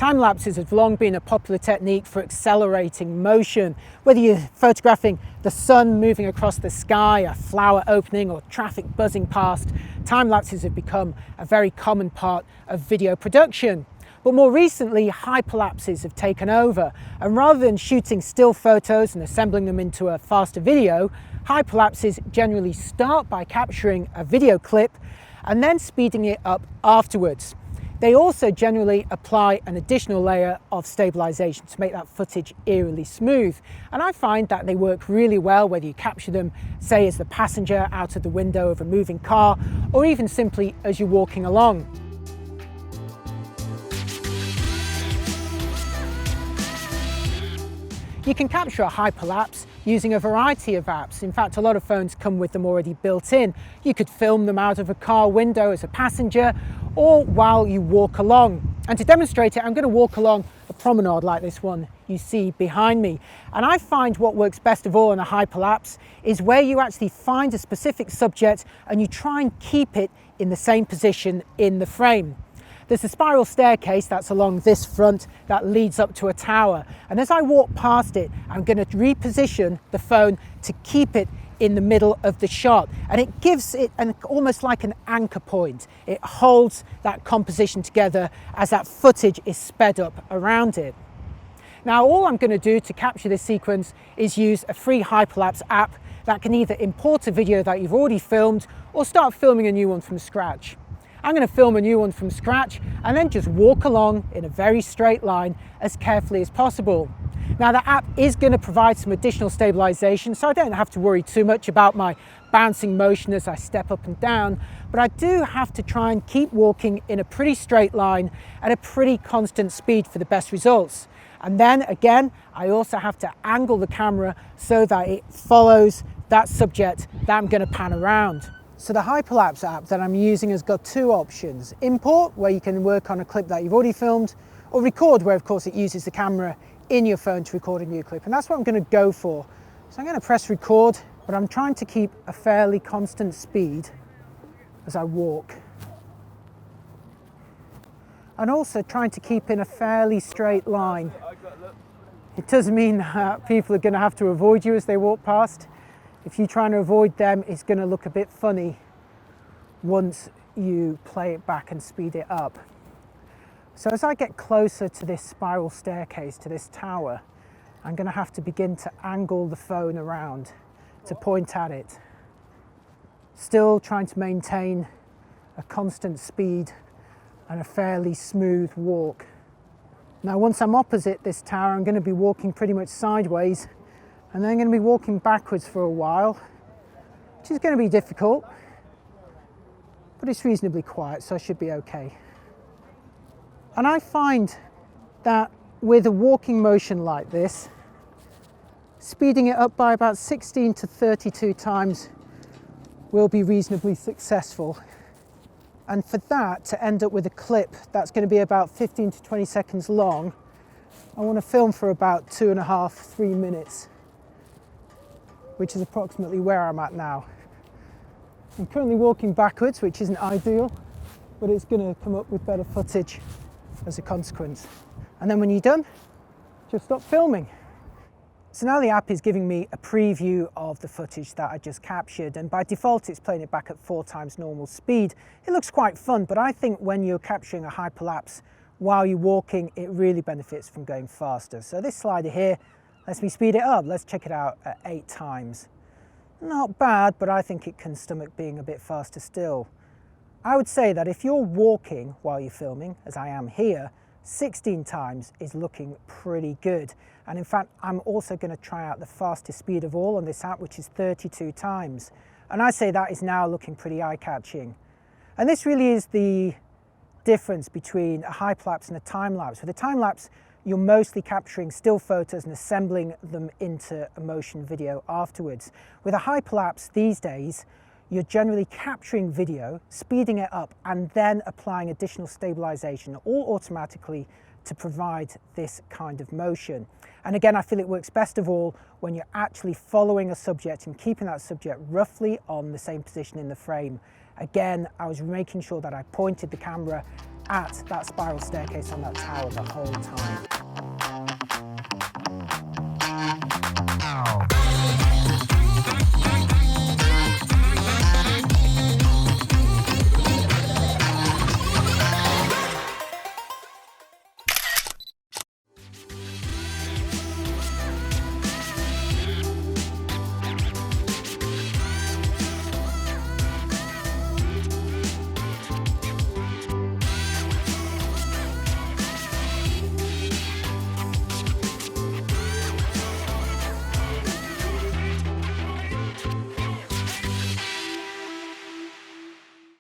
Time lapses have long been a popular technique for accelerating motion. Whether you're photographing the sun moving across the sky, a flower opening, or traffic buzzing past, time lapses have become a very common part of video production. But more recently, hyperlapses have taken over, and rather than shooting still photos and assembling them into a faster video, hyperlapses generally start by capturing a video clip and then speeding it up afterwards. They also generally apply an additional layer of stabilization to make that footage eerily smooth. And I find that they work really well whether you capture them, say, as the passenger out of the window of a moving car, or even simply as you're walking along. You can capture a hyperlapse using a variety of apps. In fact, a lot of phones come with them already built in. You could film them out of a car window as a passenger or while you walk along. And to demonstrate it, I'm going to walk along a promenade like this one you see behind me. And I find what works best of all in a hyperlapse is where you actually find a specific subject and you try and keep it in the same position in the frame. There's a spiral staircase that's along this front that leads up to a tower. And as I walk past it, I'm going to reposition the phone to keep it in the middle of the shot. And it gives it almost like an anchor point. It holds that composition together as that footage is sped up around it. Now, all I'm going to do to capture this sequence is use a free hyperlapse app that can either import a video that you've already filmed or start filming a new one from scratch. I'm going to film a new one from scratch and then just walk along in a very straight line as carefully as possible. Now, the app is going to provide some additional stabilization, so I don't have to worry too much about my bouncing motion as I step up and down, but I do have to try and keep walking in a pretty straight line at a pretty constant speed for the best results. And then again, I also have to angle the camera so that it follows that subject that I'm going to pan around. So the Hyperlapse app that I'm using has got two options. Import, where you can work on a clip that you've already filmed, or record, where of course it uses the camera in your phone to record a new clip. And that's what I'm going to go for. So I'm going to press record, but I'm trying to keep a fairly constant speed as I walk. And also trying to keep in a fairly straight line. It does mean that people are going to have to avoid you as they walk past. If you're trying to avoid them, it's going to look a bit funny once you play it back and speed it up. So as I get closer to this spiral staircase, to this tower, I'm going to have to begin to angle the phone around to point at it. Still trying to maintain a constant speed and a fairly smooth walk. Now, once I'm opposite this tower, I'm going to be walking pretty much sideways, and then I'm going to be walking backwards for a while, which is going to be difficult, but it's reasonably quiet, so I should be okay. And I find that with a walking motion like this, speeding it up by about 16 to 32 times will be reasonably successful. And for that to end up with a clip that's going to be about 15 to 20 seconds long, I want to film for about 2.5 to 3 minutes. Which is approximately where I'm at now. I'm currently walking backwards, which isn't ideal, but it's going to come up with better footage as a consequence. And then when you're done, just stop filming. So now the app is giving me a preview of the footage that I just captured, and by default it's playing it back at 4 times normal speed. It looks quite fun, but I think when you're capturing a hyperlapse while you're walking, it really benefits from going faster. So this slider here lets me speed it up. Let's check it out at 8 times. Not bad, but I think it can stomach being a bit faster still. I would say that if you're walking while you're filming, as I am here, 16 times is looking pretty good. And in fact, I'm also going to try out the fastest speed of all on this app, which is 32 times. And I say that is now looking pretty eye-catching. And this really is the difference between a hyperlapse and a time-lapse. With a time-lapse, you're mostly capturing still photos and assembling them into a motion video afterwards. With a hyperlapse these days, you're generally capturing video, speeding it up, and then applying additional stabilization, all automatically to provide this kind of motion. And again, I feel it works best of all when you're actually following a subject and keeping that subject roughly on the same position in the frame. Again, I was making sure that I pointed the camera at that spiral staircase on that tower the whole time.